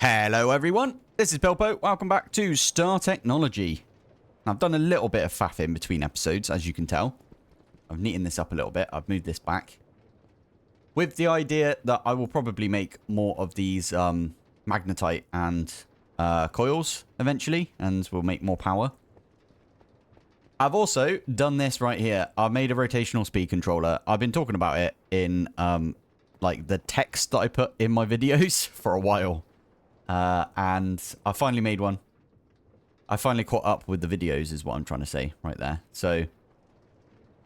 Hello everyone, this is Pilpoh. Welcome back to Star Technology. I've done a little bit of faff in between episodes, as you can tell. I've neatened this up a little bit. I've moved this back. With the idea that I will probably make more of these magnetite and coils eventually, and we'll make more power. I've also done this right here. I've made a rotational speed controller. I've been talking about it in like the text that I put in my videos for a while. And I finally made one. I finally caught up with the videos is what I'm trying to say right there. So,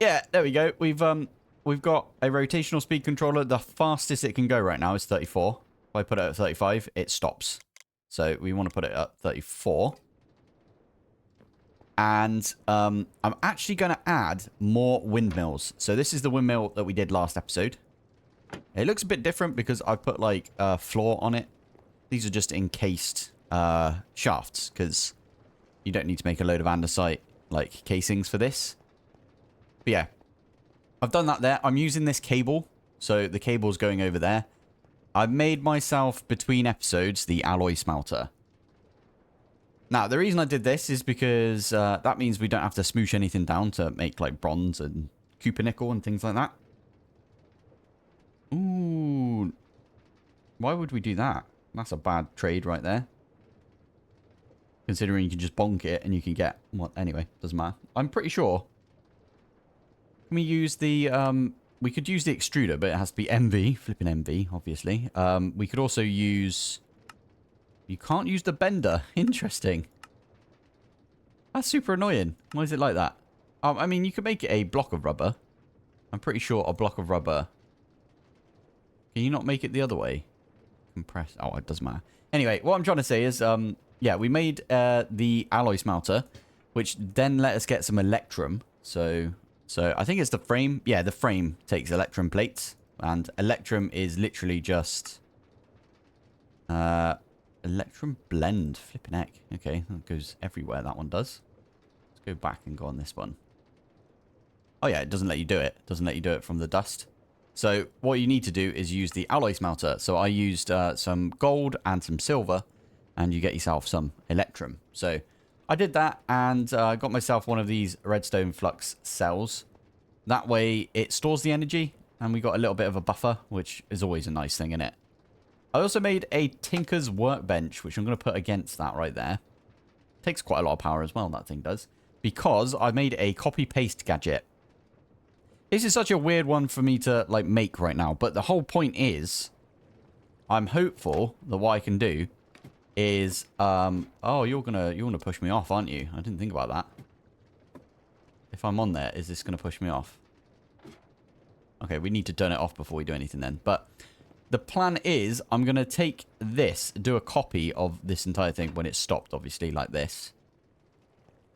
yeah, there we go. We've got a rotational speed controller. The fastest it can go right now is 34. If I put it at 35, it stops. So we want to put it at 34. And I'm actually going to add more windmills. So this is the windmill that we did last episode. It looks a bit different because I put like a floor on it. These are just encased shafts because you don't need to make a load of andesite like casings for this. But yeah, I've done that there. I'm using this cable. So the cable's going over there. I've made myself, between episodes, the alloy smelter. Now, the reason I did this is because that means we don't have to smoosh anything down to make like bronze and cupronickel and things like that. Ooh. Why would we do that? That's a bad trade right there. Considering you can just bonk it and you can get... Well, anyway, doesn't matter. I'm pretty sure. Can we use the... we could use the extruder, but it has to be MV. Flipping MV, obviously. We could also use... You can't use the bender. Interesting. That's super annoying. Why is it like that? I mean, you could make it a block of rubber. I'm pretty sure a block of rubber... Can you not make it the other way? Compress. Oh, it doesn't matter. Anyway, what I'm trying to say is, yeah, we made the alloy smelter, which then let us get some electrum. So I think it's the frame. Yeah, the frame takes electrum plates, and electrum is literally just electrum blend. Flipping heck. Okay, that goes everywhere. That one does. Let's go back and go on this one. Oh yeah, it doesn't let you do it. It doesn't let you do it from the dust. So what you need to do is use the alloy smelter. So I used some gold and some silver, and you get yourself some electrum. So I did that, and I got myself one of these redstone flux cells. That way it stores the energy, and we got a little bit of a buffer, which is always a nice thing, isn't it? I also made a tinker's workbench, which I'm going to put against that right there. Takes quite a lot of power as well, that thing does. Because I made a copy-paste gadget. This is such a weird one for me to like make right now, but the whole point is I'm hopeful that what I can do is oh, you're gonna push me off, aren't you? I didn't think about that. If I'm on there, is this gonna push me off? Okay, we need to turn it off before we do anything then. But the plan is I'm gonna take this, do a copy of this entire thing when it's stopped, obviously, like this.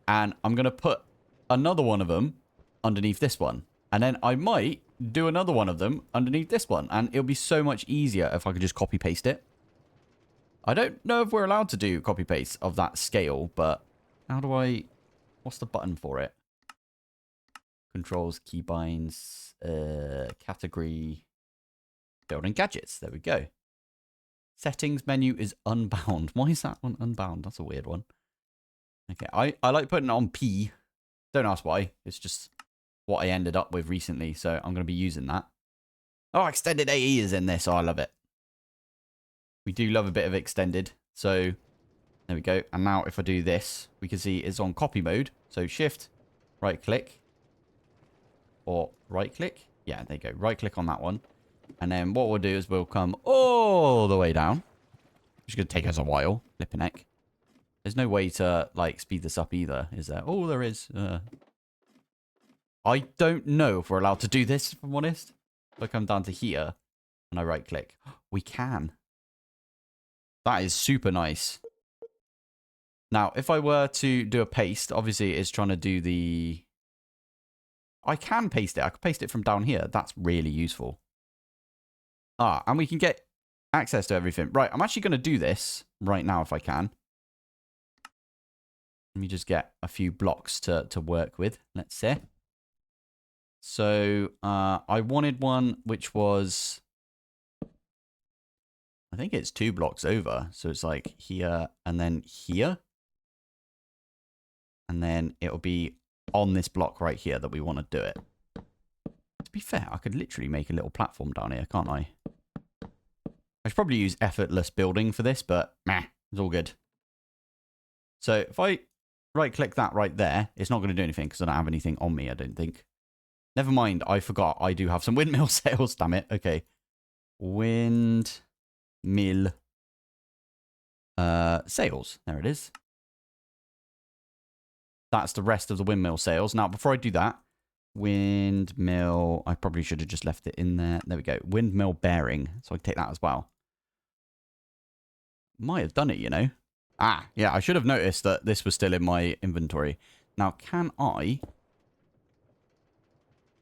And I'm gonna put another one of them underneath this one. And then I might do another one of them underneath this one. And it'll be so much easier if I could just copy-paste it. I don't know if we're allowed to do copy-paste of that scale, but how do I... What's the button for it? Controls, keybinds, category, building gadgets. There we go. Settings menu is unbound. Why is that one unbound? That's a weird one. Okay, I like putting it on P. Don't ask why. It's just... what I ended up with recently, so I'm going to be using that. Oh, extended AE is in this. Oh, I love it. We do love a bit of extended. So, there we go. And now if I do this, we can see it's on copy mode. So, shift, right click, or right click. Yeah, there you go. Right click on that one. And then what we'll do is we'll come all the way down. Which is going to take us a while. Flipping heck. There's no way to, like, speed this up either, is there? Oh, there is. I don't know if we're allowed to do this, if I'm honest. If I come down to here and I right click, we can. That is super nice. Now, if I were to do a paste, obviously it's trying to do the... I can paste it. I can paste it from down here. That's really useful. Ah, and we can get access to everything. Right, I'm actually going to do this right now if I can. Let me just get a few blocks to work with. Let's see. So I wanted one which was I think it's 2 blocks over. So it's like here and then here. And then it'll be on this block right here that we want to do it. To be fair, I could literally make a little platform down here, can't I? I should probably use effortless building for this, but meh, it's all good. So if I right-click that right there, it's not going to do anything because I don't have anything on me, I don't think. Never mind, I forgot. I do have some windmill sails, damn it. Okay. Windmill sails. There it is. That's the rest of the windmill sails. Now, before I do that, windmill... I probably should have just left it in there. There we go. Windmill bearing. So I can take that as well. Might have done it, you know. Ah, yeah, I should have noticed that this was still in my inventory. Now, can I...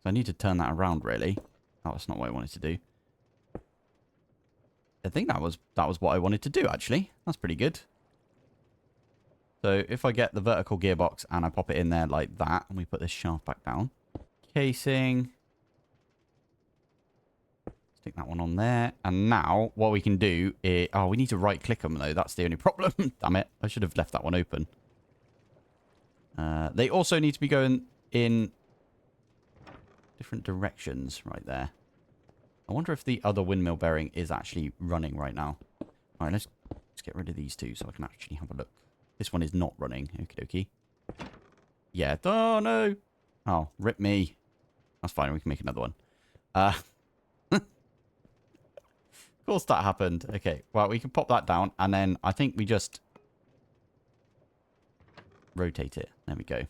So I need to turn that around, really. Oh, that's not what I wanted to do. I think that was what I wanted to do, actually. That's pretty good. So if I get the vertical gearbox and I pop it in there like that, and we put this shaft back down. Casing. Stick that one on there. And now what we can do is... Oh, we need to right-click them, though. That's the only problem. Damn it. I should have left that one open. They also need to be going in different directions right there. I wonder if the other windmill bearing is actually running right now. All right, let's get rid of these two so I can actually have a look. This one is not running. Okie dokie. Yeah. Oh, no. Oh, rip me. That's fine. We can make another one. Of course that happened. Okay. Well, we can pop that down. And then I think we just rotate it. There we go.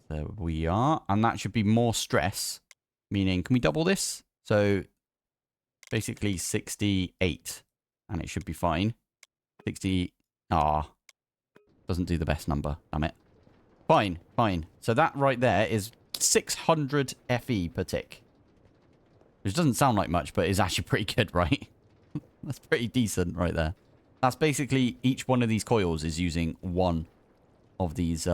There we are. And that should be more stress. Meaning, can we double this? So, basically 68. And it should be fine. 60. Ah. Doesn't do the best number. Damn it. Fine. Fine. So that right there is 600 FE per tick. Which doesn't sound like much, but is actually pretty good, right? That's pretty decent right there. That's basically each one of these coils is using one of these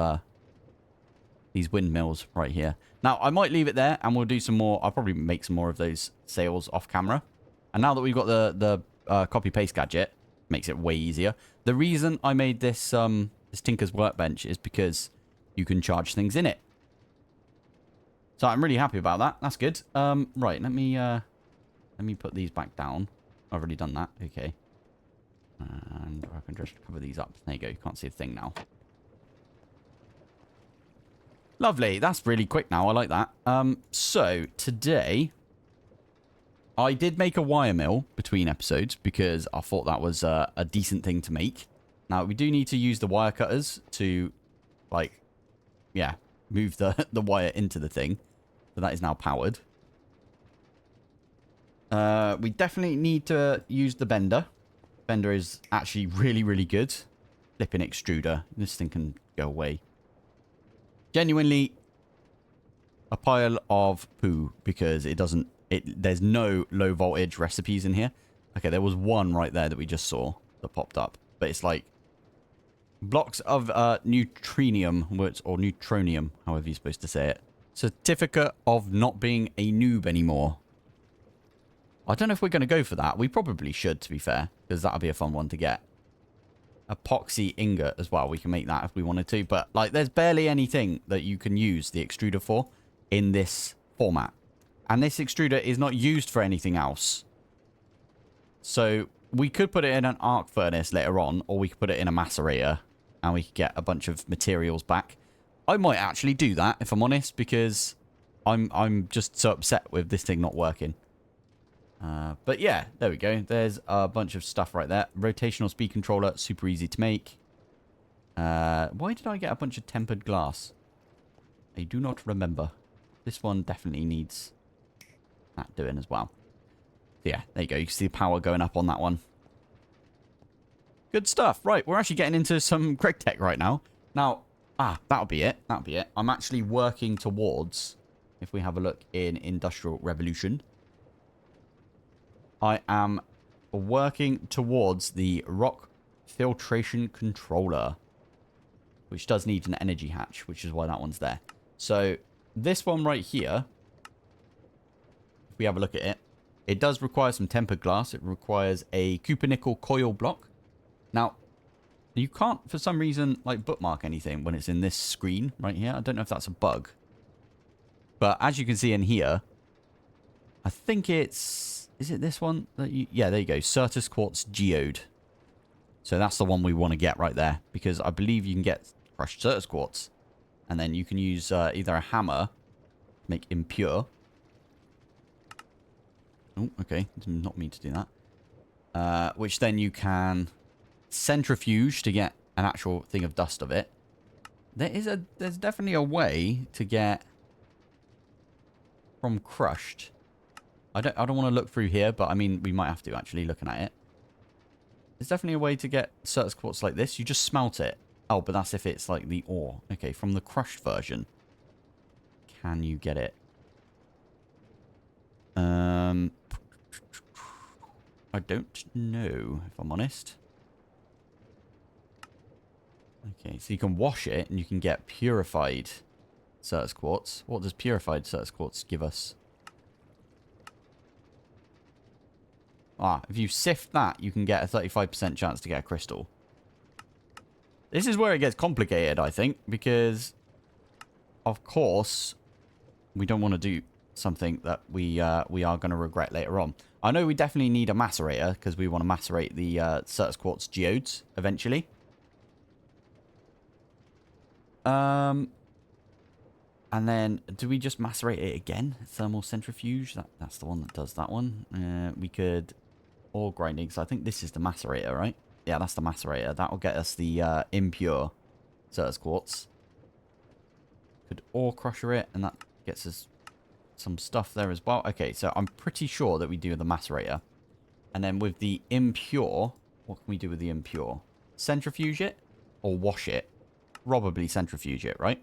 windmills right here. Now, I might leave it there and we'll do some more. I'll probably make some more of those sails off camera. And now that we've got the copy-paste gadget, makes it way easier. The reason I made this this Tinker's Workbench is because you can charge things in it. So I'm really happy about that. That's good. Right, let me put these back down. I've already done that. Okay. And I can just cover these up. There you go. You can't see a thing now. Lovely. That's really quick now. I like that. So today, I did make a wire mill between episodes because I thought that was a decent thing to make. Now, we do need to use the wire cutters to, like, yeah, move the wire into the thing. So that is now powered. We definitely need to use the bender. Bender is actually really, really good. Flipping extruder. This thing can go away. Genuinely a pile of poo because it doesn't... There's no low voltage recipes in here. Okay, there was one right there that we just saw that popped up. But it's like blocks of neutronium, or neutronium, however you're supposed to say it. Certificate of not being a noob anymore. I don't know if we're going to go for that. We probably should, to be fair, because that'll be a fun one to get. Epoxy ingot as well. We can make that if we wanted to. But, like, there's barely anything that you can use the extruder for in this format. And this extruder is not used for anything else. So, we could put it in an arc furnace later on, or we could put it in a macerator, and we could get a bunch of materials back. I might actually do that, if I'm honest, because I'm just so upset with this thing not working. But yeah, there we go. There's a bunch of stuff right there. Rotational speed controller, super easy to make. Why did I get a bunch of tempered glass? I do not remember. This one definitely needs that doing as well. So yeah, there you go. You can see the power going up on that one. Good stuff. Right, we're actually getting into some GregTech right now. Now, that'll be it. That'll be it. I'm actually working towards, if we have a look in Industrial Revolution, I am working towards the rock filtration controller, which does need an energy hatch, which is why that one's there. So this one right here, if we have a look at it, It does require some tempered glass. It requires a cupronickel coil block. Now, you can't, for some reason, like bookmark anything when it's in this screen right here. I don't know if that's a bug. But as you can see in here, I think it's... Is it this one? Yeah, there you go. Certus Quartz Geode. So that's the one we want to get right there. Because I believe you can get crushed Certus Quartz. And then you can use either a hammer to make impure. Oh, okay. Did not mean to do that. Which then you can centrifuge to get an actual thing of dust of it. There's definitely a way to get from crushed. I don't want to look through here, but I mean we might have to actually looking at it. There's definitely a way to get Certus Quartz like this. You just smelt it. Oh, but that's if it's like the ore. Okay, from the crushed version. Can you get it? I don't know, if I'm honest. Okay, so you can wash it and you can get purified Certus Quartz. What does purified Certus Quartz give us? Ah, if you sift that, you can get a 35% chance to get a crystal. This is where it gets complicated, I think, because, of course, we don't want to do something that we are going to regret later on. I know we definitely need a macerator, because we want to macerate the Certus Quartz geodes eventually. And then, do we just macerate it again? Thermal centrifuge? That's the one that does that one. We could... Ore grinding, so I think this is the macerator, right? Yeah, that's the macerator. That will get us the impure Certus Quartz. Could ore crusher it, and that gets us some stuff there as well. Okay, so I'm pretty sure that we do the macerator. And then with the impure, what can we do with the impure? Centrifuge it or wash it? Probably centrifuge it, right?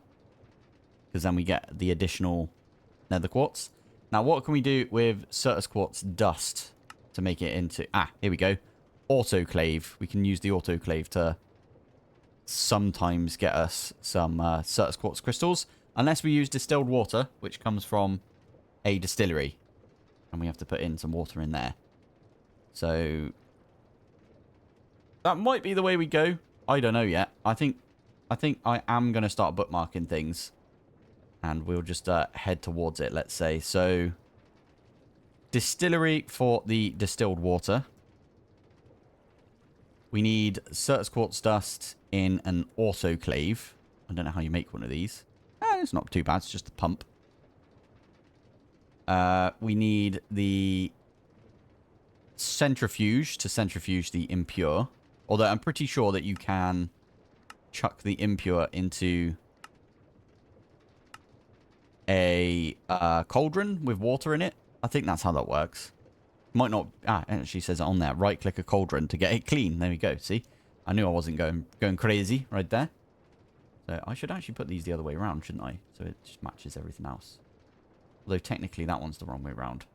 Because then we get the additional nether quartz. Now, what can we do with Certus Quartz dust to make it into... Ah, here we go. Autoclave. We can use the autoclave to sometimes get us some Certus Quartz crystals. Unless we use distilled water, which comes from a distillery. And we have to put in some water in there. So... that might be the way we go. I don't know yet. I think I am going to start bookmarking things. And we'll just head towards it, let's say. So... distillery for the distilled water. We need Certus Quartz dust in an autoclave. I don't know how you make one of these. It's not too bad. It's just a pump. We need the centrifuge to centrifuge the impure. Although I'm pretty sure that you can chuck the impure into a cauldron with water in it. I think that's how that works. Might not... Ah, it actually says it on there. Right-click a cauldron to get it clean. There we go. See? I knew I wasn't going crazy right there. So I should actually put these the other way around, shouldn't I? So it just matches everything else. Although technically that one's the wrong way around.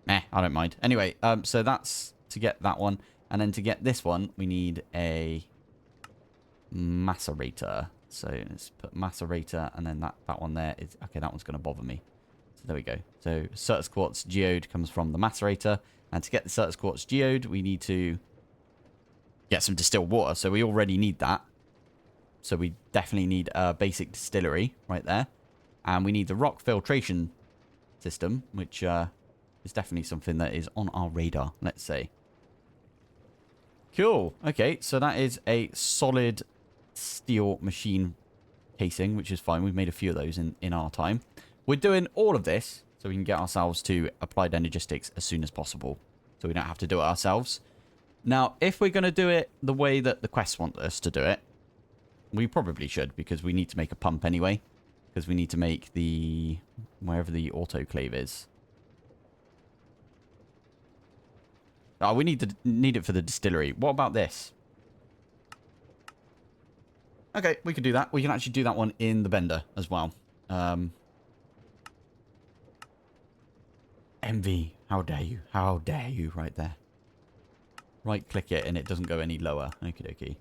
I don't mind. Anyway, so that's to get that one. And then to get this one, we need a macerator. So let's put macerator, and then that one there is... Okay, that one's going to bother me. So there we go. So Certus Quartz Geode comes from the macerator. And to get the Certus Quartz Geode, we need to get some distilled water. So we already need that. So we definitely need a basic distillery right there. And we need the rock filtration system, which is definitely something that is on our radar, let's say. Cool. Okay, so that is a solid steel machine casing, which is fine. We've made a few of those in our time. We're doing all of this so we can get ourselves to applied energistics as soon as possible. So we don't have to do it ourselves. Now, if we're going to do it the way that the quests want us to do it, we probably should, because we need to make a pump anyway. Because we need to make the... wherever the autoclave is. Oh, we need it for the distillery. What about this? Okay, we could do that. We can actually do that one in the bender as well. Envy. How dare you? How dare you right there. Right click it and it doesn't go any lower. Okie dokie.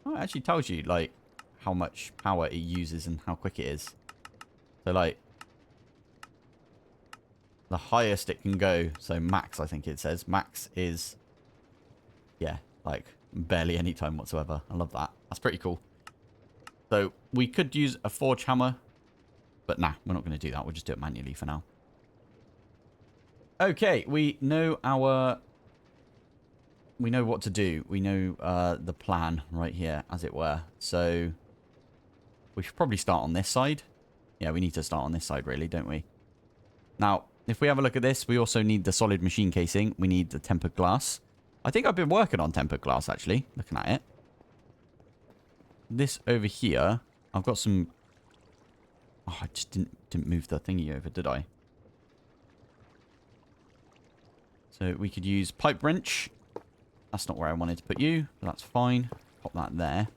Oh, it actually tells you, like, how much power it uses and how quick it is. So, like, the highest it can go. So max, I think it says. Max is, yeah, like barely any time whatsoever. I love that. That's pretty cool. So we could use a forge hammer, but nah, we're not going to do that. We'll just do it manually for now. Okay, we know what to do. We know the plan right here, as it were. So we should probably start on this side. Yeah, we need to start on this side, really, don't we? Now, if we have a look at this, we also need the solid machine casing. We need the tempered glass. I think I've been working on tempered glass, actually, looking at it. This over here, I've got some... Oh, I just didn't move the thingy over, did I? So we could use pipe wrench. That's not where I wanted to put you, but that's fine. Pop that there.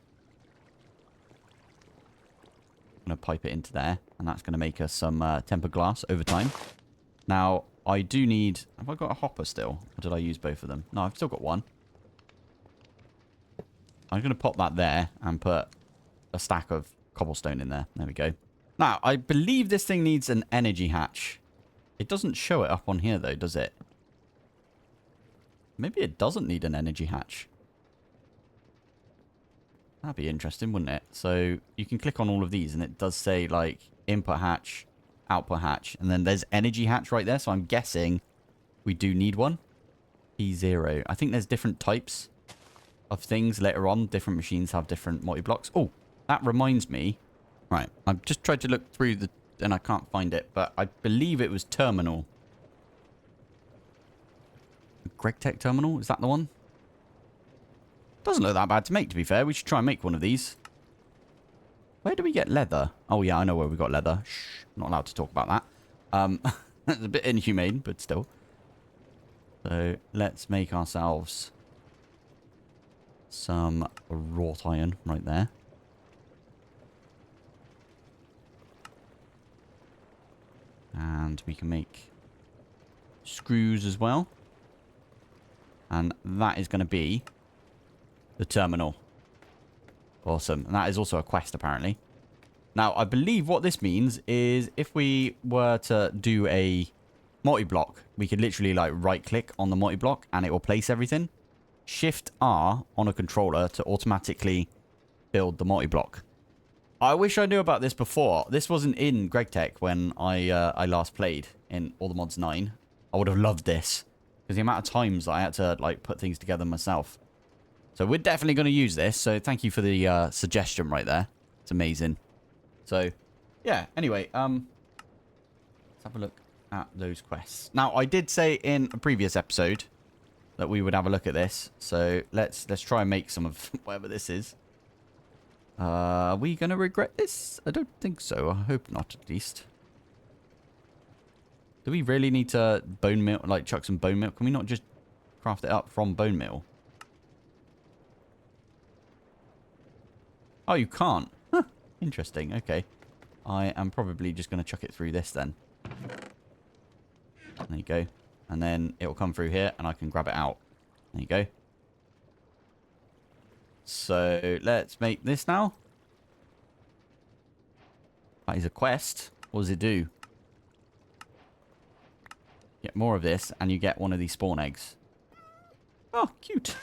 I'm going to pipe it into there, and that's going to make us some tempered glass over time. Now, I do need... Have I got a hopper still? Or did I use both of them? No, I've still got one. I'm going to pop that there and put a stack of cobblestone in there. There we go. Now, I believe this thing needs an energy hatch. It doesn't show it up on here, though, does it? Maybe it doesn't need an energy hatch. That'd be interesting, wouldn't it? So you can click on all of these, and it does say, like, input hatch, output hatch, and then there's energy hatch right there. So I'm guessing we do need one. P0. I think there's different types of things later on. Different machines have different multi-blocks. Oh, that reminds me. Right, I've just tried to look through the... and I can't find it, but I believe it was terminal. GregTech terminal? Is that the one? Doesn't look that bad to make, to be fair. We should try and make one of these. Where do we get leather? Oh, yeah, I know where we got leather. Shh, not allowed to talk about that. That's a bit inhumane, but still. So, let's make ourselves some wrought iron right there. And we can make screws as well. And that is going to be the terminal. Awesome. And that is also a quest, apparently. Now, I believe what this means is if we were to do a multi-block, we could literally, like, right-click on the multi-block and it will place everything. Shift-R on a controller to automatically build the multi-block. I wish I knew about this before. This wasn't in GregTech when I last played in All the Mods 9. I would have loved this. Because the amount of times that I had to, like, put things together myself. So we're definitely going to use this. So thank you for the suggestion right there. It's amazing. So, yeah. Anyway, let's have a look at those quests. Now, I did say in a previous episode that we would have a look at this. So let's try and make some of whatever this is. Are we going to regret this? I don't think so. I hope not, at least. Do we really need to bone meal, like chuck some bone meal? Can we not just craft it up from bone meal? Oh, you can't. Huh. Interesting. Okay. I am probably just going to chuck it through this then. There you go. And then it will come through here and I can grab it out. There you go. So let's make this now. That is a quest. What does it do? Get more of this, and you get one of these spawn eggs. Oh, cute.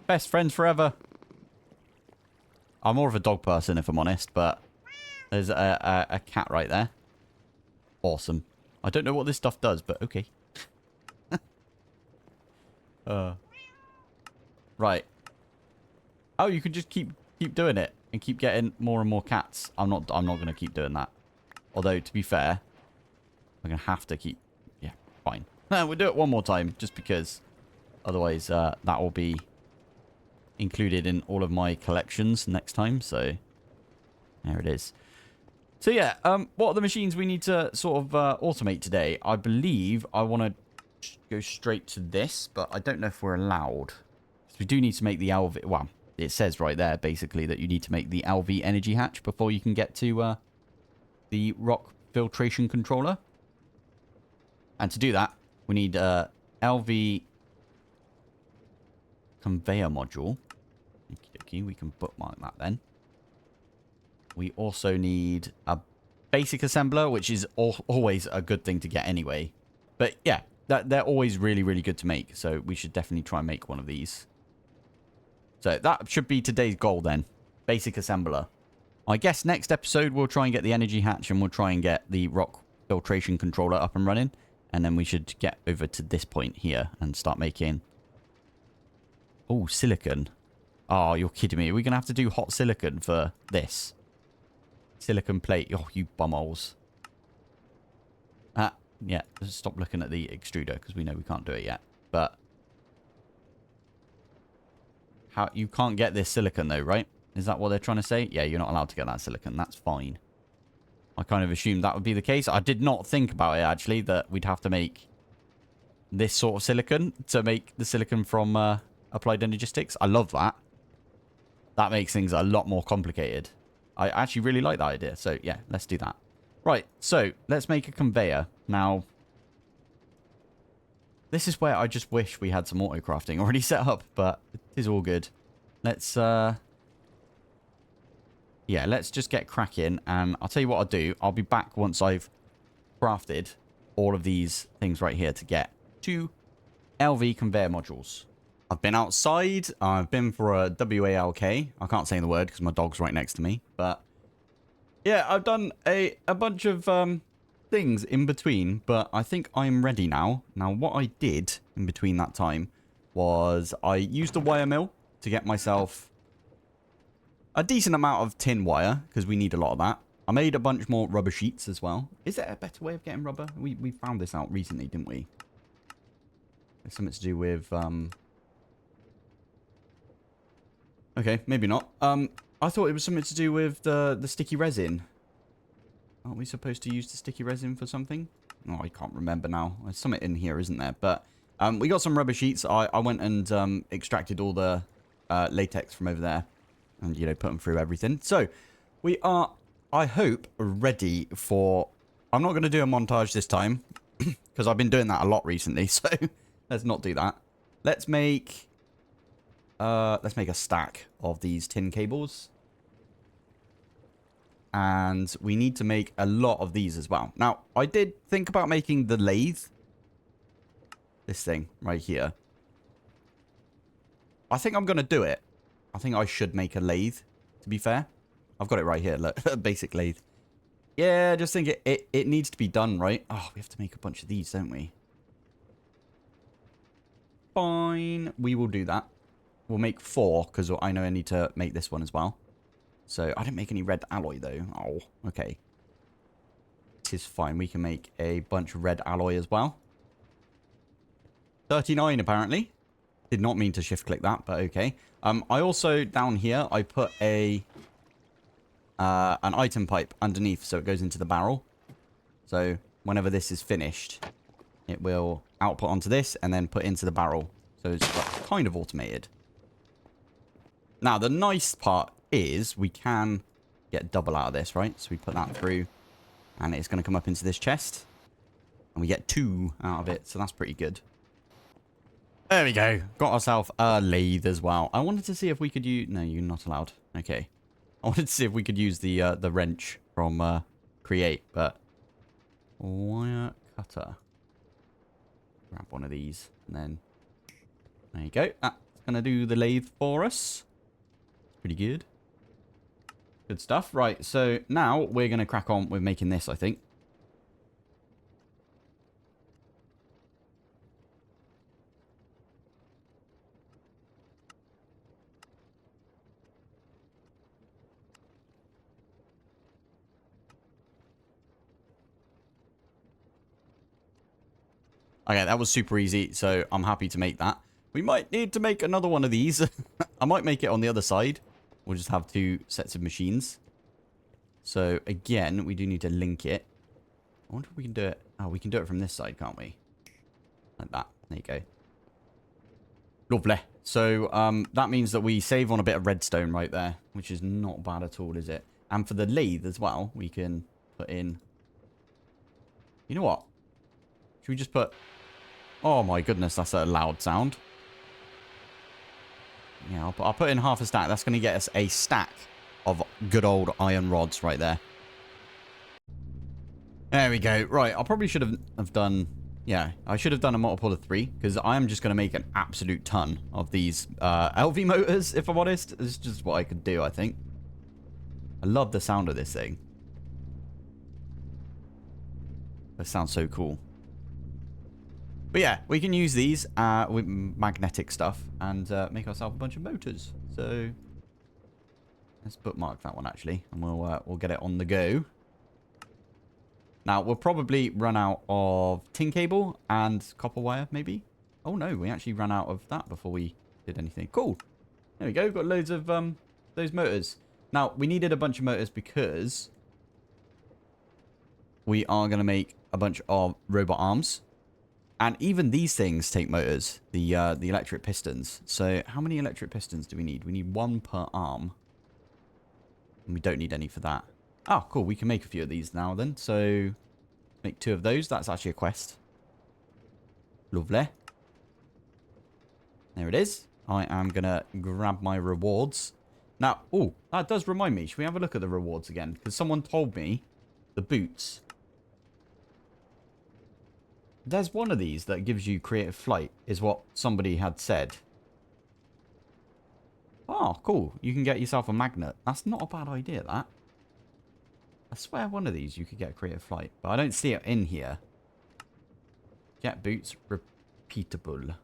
Best friends forever. I'm more of a dog person, if I'm honest, but there's a cat right there. Awesome. I don't know what this stuff does, but okay. Right. Oh, you can just keep doing it and keep getting more and more cats. I'm not going to keep doing that. Although, to be fair, I'm going to have to keep... Yeah, fine. We'll do it one more time, just because. Otherwise, that will be included in all of my collections next time. So, there it is. So, yeah, what are the machines we need to sort of automate today? I believe I want to go straight to this, but I don't know if we're allowed. So we do need to make the LV... Well, it says right there, basically, that you need to make the LV energy hatch before you can get to... the rock filtration controller. And to do that, we need a LV conveyor module. Okie dokie, we can bookmark that then. We also need a basic assembler, which is always a good thing to get anyway. But yeah, they're always really, really good to make. So we should definitely try and make one of these. So that should be today's goal then. Basic assembler. I guess next episode we'll try and get the energy hatch and we'll try and get the rock filtration controller up and running. And then we should get over to this point here and start making... Oh, silicon. Oh, you're kidding me. Are we going to have to do hot silicon for this? Silicon plate. Oh, you bumholes. Yeah, just stop looking at the extruder because we know we can't do it yet. But... You can't get this silicon though, right? Is that what they're trying to say? Yeah, you're not allowed to get that silicon. That's fine. I kind of assumed that would be the case. I did not think about it, actually, that we'd have to make this sort of silicon to make the silicon from Applied Energistics. I love that. That makes things a lot more complicated. I actually really like that idea. So, yeah, let's do that. Right, so let's make a conveyor. Now, this is where I just wish we had some auto crafting already set up, but it is all good. Let's, yeah, let's just get cracking, and I'll tell you what I'll do. I'll be back once I've crafted all of these things right here to get 2 LV conveyor modules. I've been outside. I've been for a WALK. I can't say the word because my dog's right next to me, but yeah, I've done a bunch of things in between, but I think I'm ready now. Now, what I did in between that time was I used a wire mill to get myself a decent amount of tin wire, because we need a lot of that. I made a bunch more rubber sheets as well. Is there a better way of getting rubber? We found this out recently, didn't we? It's something to do with... Okay, maybe not. I thought it was something to do with the sticky resin. Aren't we supposed to use the sticky resin for something? Oh, I can't remember now. There's something in here, isn't there? But we got some rubber sheets. I went and extracted all the latex from over there. And, you know, put them through everything. So, we are, I hope, ready for... I'm not going to do a montage this time. Because I've been doing that a lot recently. So, let's not do that. Let's make a stack of these tin cables. And we need to make a lot of these as well. Now, I did think about making the lathe. This thing right here. I think I'm going to do it. I think I should make a lathe, to be fair. I've got it right here, look. Basic lathe. Yeah, I just think it needs to be done, right? Oh, we have to make a bunch of these, don't we? Fine. We will do that. We'll make 4, because I know I need to make this one as well. So, I didn't make any red alloy, though. Oh, okay. This is fine. We can make a bunch of red alloy as well. 39, apparently. Did not mean to shift-click that, but okay. I also, down here, I put an item pipe underneath, so it goes into the barrel. So, whenever this is finished, it will output onto this, and then put into the barrel. So, it's like kind of automated. Now, the nice part is we can get double out of this, right? So we put that through and it's going to come up into this chest and we get 2 out of it. So that's pretty good. There we go. Got ourselves a lathe as well. I wanted to see if we could use... No, you're not allowed. Okay. I wanted to see if we could use the wrench from Create, but... Wire cutter. Grab one of these and then... There you go. That's going to do the lathe for us. Pretty good. Good stuff. Right, so now we're going to crack on with making this, I think. Okay, that was super easy, so I'm happy to make that. We might need to make another one of these. I might make it on the other side. We'll just have 2 sets of machines. So, again, we do need to link it. I wonder if we can do it... Oh, we can do it from this side, can't we? Like that. There you go. Lovely. So, that means that we save on a bit of redstone right there, which is not bad at all, is it? And for the lathe as well, we can put in... You know what? Should we just put... Oh my goodness, that's a loud sound. Yeah, I'll put in half a stack. That's going to get us a stack of good old iron rods right there. There we go. Right, I probably should have done... Yeah, I should have done a multiple of 3, because I am just going to make an absolute ton of these LV motors, if I'm honest. It's just what I could do, I think. I love the sound of this thing. It sounds so cool. But yeah, we can use these with magnetic stuff and make ourselves a bunch of motors. So let's bookmark that one, actually, and we'll get it on the go. Now, we'll probably run out of tin cable and copper wire, maybe. Oh, no, we actually ran out of that before we did anything. Cool. There we go. Got loads of those motors. Now, we needed a bunch of motors because we are going to make a bunch of robot arms. And even these things take motors, the electric pistons. So how many electric pistons do we need? We need 1 per arm. And we don't need any for that. Oh, cool. We can make a few of these now then. So make 2 of those. That's actually a quest. Lovely. There it is. I am going to grab my rewards. Now, oh, that does remind me. Should we have a look at the rewards again? Because someone told me the boots. There's one of these that gives you creative flight, is what somebody had said. Oh, cool. You can get yourself a magnet. That's not a bad idea, that. I swear one of these you could get creative flight, but I don't see it in here. Jet boots repeatable.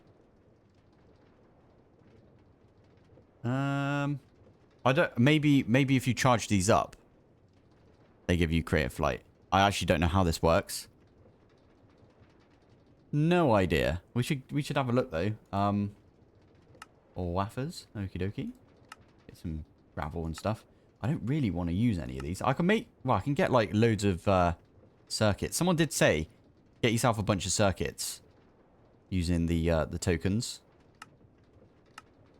I don't. Maybe if you charge these up, they give you creative flight. I actually don't know how this works. No idea. We should have a look though. Or waffers. Okie dokie. Get some gravel and stuff. I don't really want to use any of these. I can make... Well, I can get like loads of circuits. Someone did say, get yourself a bunch of circuits using the tokens.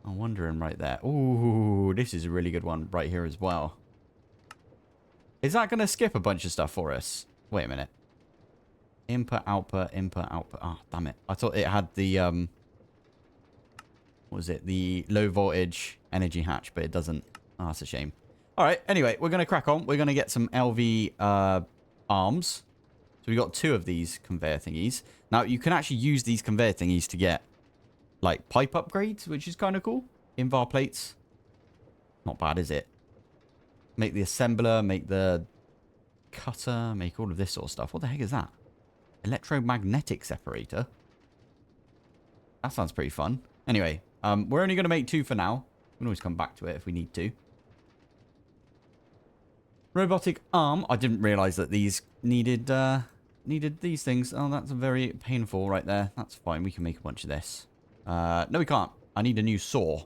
I'm wondering right there. Ooh, this is a really good one right here as well. Is that going to skip a bunch of stuff for us? Wait a minute. Input, output, input, output. Oh, damn it. I thought it had the... what was it? The low voltage energy hatch, but it doesn't. Oh, that's a shame. All right. Anyway, we're going to crack on. We're going to get some LV arms. So we got 2 of these conveyor thingies. Now, you can actually use these conveyor thingies to get, like, pipe upgrades, which is kind of cool. Invar plates. Not bad, is it? Make the assembler, make the cutter, make all of this sort of stuff. What the heck is that? Electromagnetic separator. That sounds pretty fun. Anyway, we're only going to make 2 for now. We can always come back to it if we need to. Robotic arm. I didn't realize that these needed these things. Oh, that's very painful right there. That's fine. We can make a bunch of this. No, we can't. I need a new saw.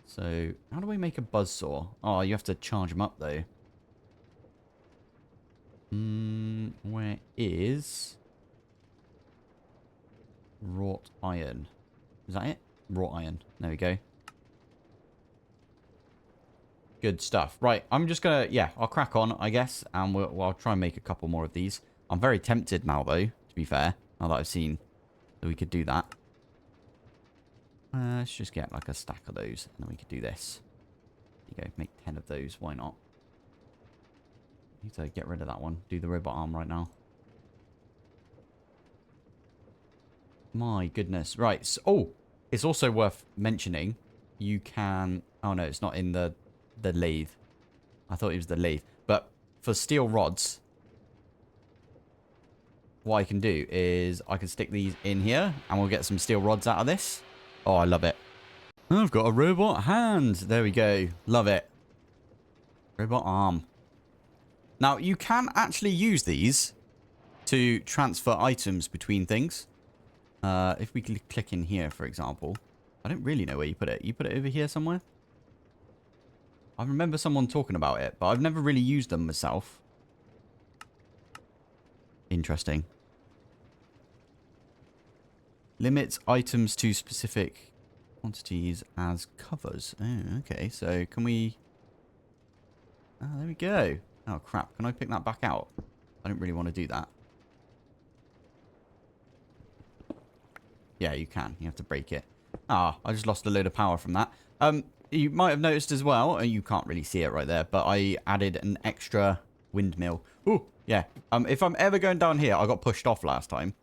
So, how do we make a buzz saw? Oh, you have to charge them up, though. Where is... wrought iron? Is that it? Wrought iron. There we go. Good stuff. Right, I'm just gonna... Yeah, I'll crack on, I guess. And I'll try and make a couple more of these. I'm very tempted now, though, to be fair. Now that I've seen that we could do that. Let's just get like a stack of those. And then we could do this. There you go. Make 10 of those. Why not? Need to get rid of that one. Do the robot arm right now. My goodness. Right. So, oh, it's also worth mentioning. You can... Oh, no. It's not in the lathe. I thought it was the lathe. But for steel rods, what I can do is I can stick these in here and we'll get some steel rods out of this. Oh, I love it. I've got a robot hand. There we go. Love it. Robot arm. Now, you can actually use these to transfer items between things. If we click in here, for example. I don't really know where you put it. You put it over here somewhere? I remember someone talking about it, but I've never really used them myself. Interesting. Limits items to specific quantities as covers. Oh, okay. So, can we... Oh, there we go. Oh, crap. Can I pick that back out? I don't really want to do that. Yeah, you can. You have to break it. Ah, I just lost a load of power from that. You might have noticed as well, you can't really see it right there, but I added an extra windmill. Oh, Yeah. If I'm ever going down here, I got pushed off last time.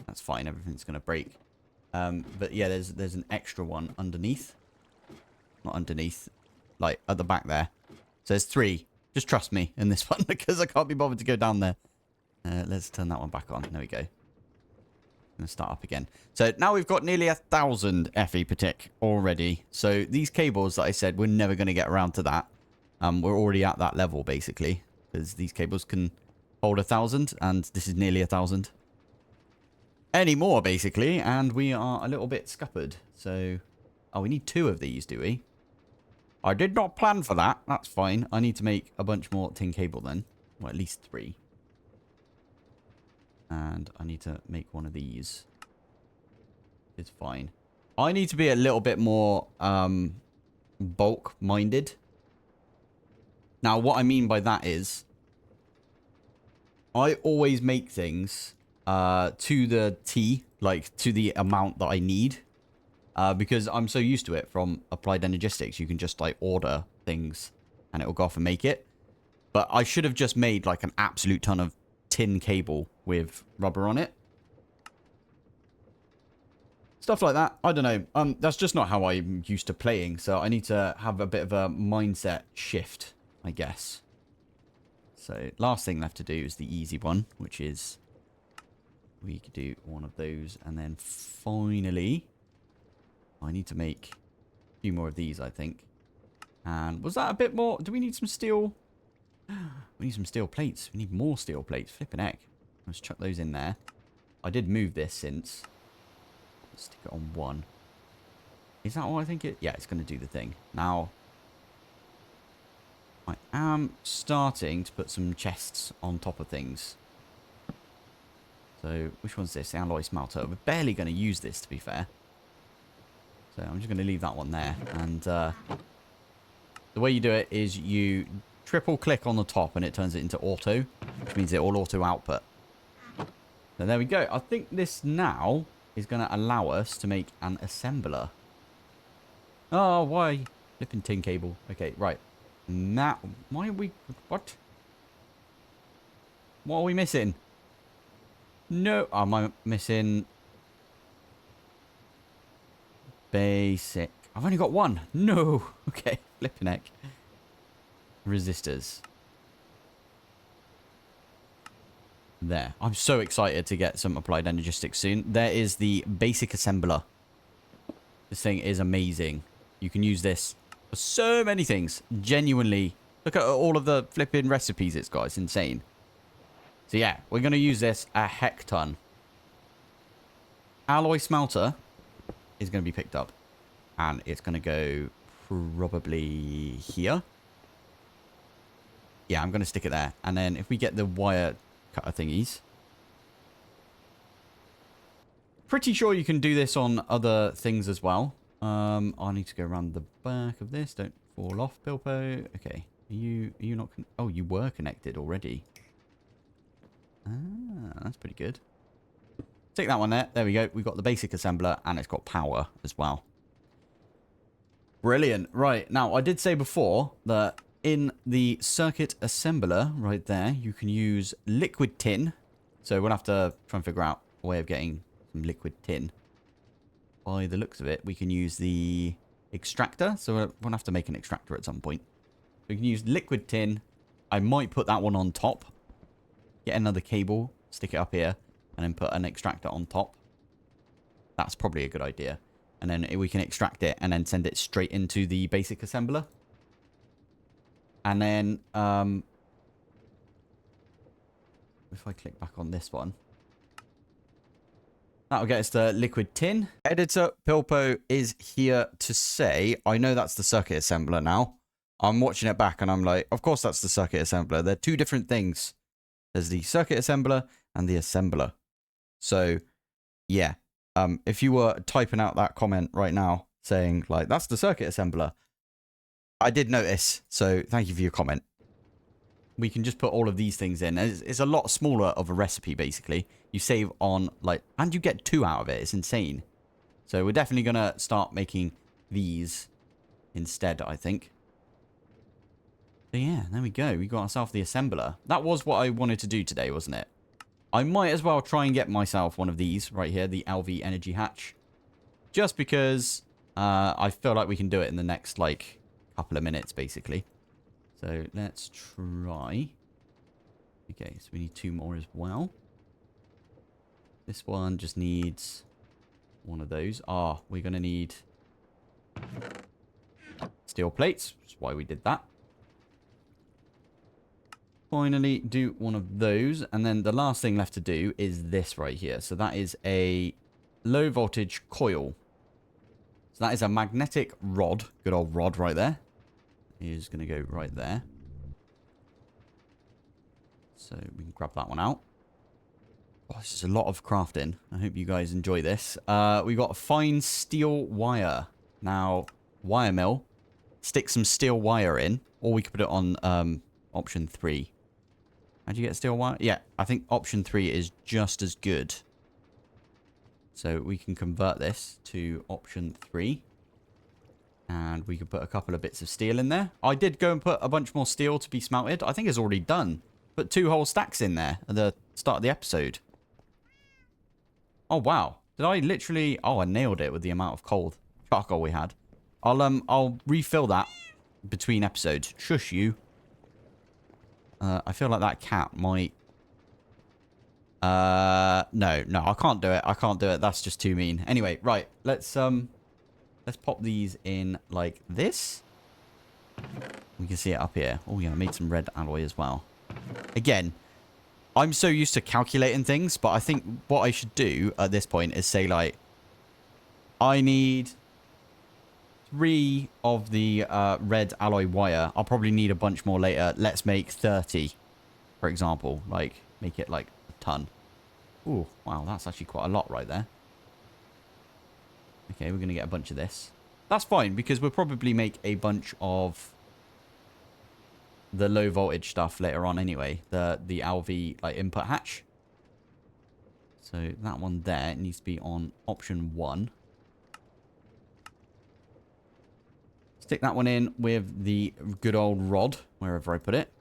That's fine. Everything's going to break. But yeah, there's an extra one underneath. Not underneath. Like, at the back there. So there's 3. Just trust me in this one, because I can't be bothered to go down there. Let's turn that one back on. There we go. Gonna start up again. So now we've got nearly 1,000 FE per tick already. So these cables that I said we're never going to get around to that. We're already at that level, basically. Because these cables can hold 1,000, and this is nearly 1,000. Any more, basically, and we are a little bit scuppered. So, oh, we need 2 of these, do we? I did not plan for that. That's fine. I need to make a bunch more tin cable then. Well, at least 3. And I need to make one of these. It's fine. I need to be a little bit more bulk-minded. Now, what I mean by that is, I always make things to the T, like to the amount that I need. Because I'm so used to it from Applied Energistics. You can just like order things and it will go off and make it. But I should have just made like an absolute ton of tin cable with rubber on it. Stuff like that. I don't know. That's just not how I'm used to playing. So I need to have a bit of a mindset shift, I guess. So last thing left to do is the easy one, which is we could do one of those. And then finally, I need to make a few more of these, I think. And was that a bit more? Do we need some steel? We need some steel plates. We need more steel plates. Flipping heck. Let's chuck those in there. I did move this since. Let's stick it on 1. Is that what I think it? Yeah, it's going to do the thing. Now, I am starting to put some chests on top of things. So, which one's this? The alloy smelter. We're barely going to use this, to be fair. So, I'm just going to leave that one there. And the way you do it is you triple click on the top and it turns it into auto, which means it will auto output. So there we go. I think this now is going to allow us to make an assembler. Oh, why? Flipping tin cable. Okay, right. Now, why are we... What? What are we missing? No. Am I missing... Basic. I've only got 1. No. Okay, flipping heck. Resistors. There. I'm so excited to get some Applied Energistics soon. There is the basic assembler. This thing is amazing. You can use this for so many things. Genuinely. Look at all of the flipping recipes it's got. It's insane. So yeah, we're going to use this a heck ton. Alloy smelter is going to be picked up. And it's going to go probably here. Yeah, I'm going to stick it there. And then if we get the wire cutter thingies. Pretty sure you can do this on other things as well. I need to go around the back of this. Don't fall off, Pilpoh. Okay. Are you not... Oh, you were connected already. Ah, that's pretty good. Take that one there. There we go. We've got the basic assembler and it's got power as well. Brilliant. Right. Now, I did say before that in the circuit assembler right there, you can use liquid tin. So we'll have to try and figure out a way of getting some liquid tin. By the looks of it, we can use the extractor. So we'll have to make an extractor at some point. We can use liquid tin. I might put that one on top. Get another cable, stick it up here, and then put an extractor on top. That's probably a good idea. And then we can extract it and then send it straight into the basic assembler. And then, if I click back on this one, that'll get us the liquid tin. Editor Pilpoh is here to say, I know that's the circuit assembler now. I'm watching it back and I'm like, of course that's the circuit assembler. They're 2 different things. There's the circuit assembler and the assembler. So, yeah. If you were typing out that comment right now saying, like, that's the circuit assembler, I did notice. So, thank you for your comment. We can just put all of these things in. It's a lot smaller of a recipe, basically. You save on, like, and you get 2 out of it. It's insane. So, we're definitely going to start making these instead, I think. So yeah, there we go. We got ourselves the assembler. That was what I wanted to do today, wasn't it? I might as well try and get myself one of these right here, the LV Energy Hatch. Just because I feel like we can do it in the next, like, couple of minutes, basically. So let's try. Okay, so we need 2 more as well. This one just needs one of those. Ah, we're going to need steel plates. That's why we did that. Finally do one of those. And then the last thing left to do is this right here. So that is a low voltage coil. So that is a magnetic rod. Good old rod right there. Is going to go right there. So we can grab that one out. Oh, this is a lot of crafting. I hope you guys enjoy this. We got fine steel wire. Now, wire mill. Stick some steel wire in. Or we could put it on option 3. How'd you get steel wire? Yeah, I think option 3 is just as good. So we can convert this to option 3. And we could put a couple of bits of steel in there. I did go and put a bunch more steel to be smelted. I think it's already done. Put 2 whole stacks in there at the start of the episode. Oh, wow. Did I literally... Oh, I nailed it with the amount of charcoal we had. I'll refill that between episodes. Shush you. I feel like that cat might... No, I can't do it. I can't do it. That's just too mean. Anyway, right. Let's pop these in like this. We can see it up here. Oh, yeah, I made some red alloy as well. Again, I'm so used to calculating things, but I think what I should do at this point is say, like, I need 3 of the red alloy wire. I'll probably need a bunch more later. Let's make 30, for example. Like, make it like a ton. Ooh, wow, that's actually quite a lot right there. Okay, we're going to get a bunch of this. That's fine, because we'll probably make a bunch of the low voltage stuff later on anyway. The LV like input hatch. So that one there needs to be on option 1. Stick that one in with the good old rod, wherever I put it.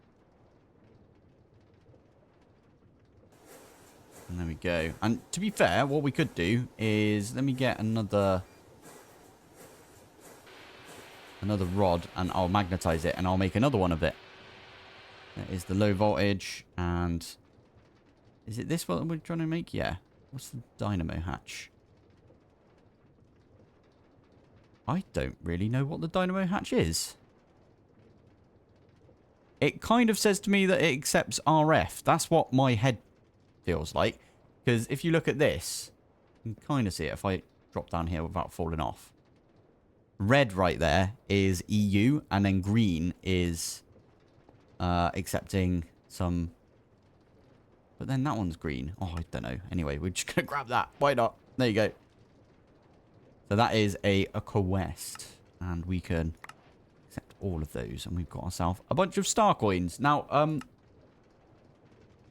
And there we go. And to be fair, what we could do is... Let me get another rod, and I'll magnetize it, and I'll make another one of it. That is the low voltage, and... Is it this what we're trying to make? Yeah. What's the dynamo hatch? I don't really know what the dynamo hatch is. It kind of says to me that it accepts RF. That's what my head feels like. Because if you look at this, you can kind of see it if I drop down here without falling off. Red right there is EU, and then green is accepting some... But then that one's green. Oh, I don't know. Anyway, we're just going to grab that. Why not? There you go. So that is a quest. And we can accept all of those. And we've got ourselves a bunch of star coins. Now,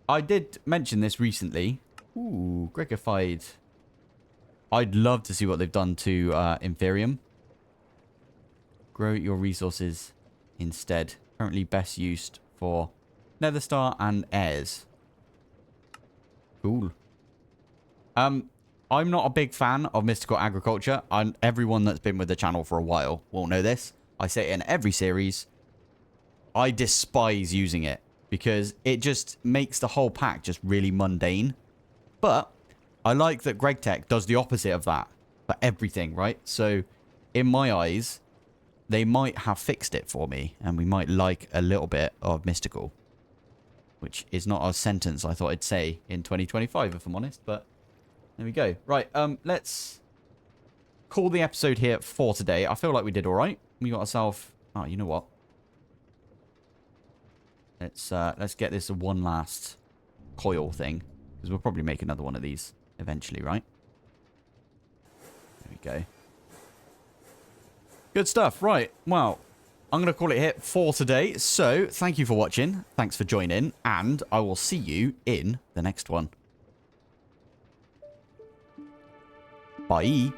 I did mention this recently. Ooh, Gregified. I'd love to see what they've done to Inferium. Grow your resources instead. Currently best used for Nether Star and Airs. Cool. I'm not a big fan of mystical agriculture. Everyone that's been with the channel for a while will know this. I say it in every series. I despise using it because it just makes the whole pack just really mundane. But I like that GregTech does the opposite of that for everything, right? So in my eyes, they might have fixed it for me, and we might like a little bit of mystical, which is not a sentence I thought I'd say in 2025, if I'm honest, but there we go. Right, let's call the episode here for today. I feel like we did all right. We got ourselves... Oh, you know what? Let's get this one last coil thing, because we'll probably make another one of these eventually, right? There we go. Good stuff. Right. Well, I'm going to call it here for today. So, thank you for watching. Thanks for joining. And I will see you in the next one. Bye.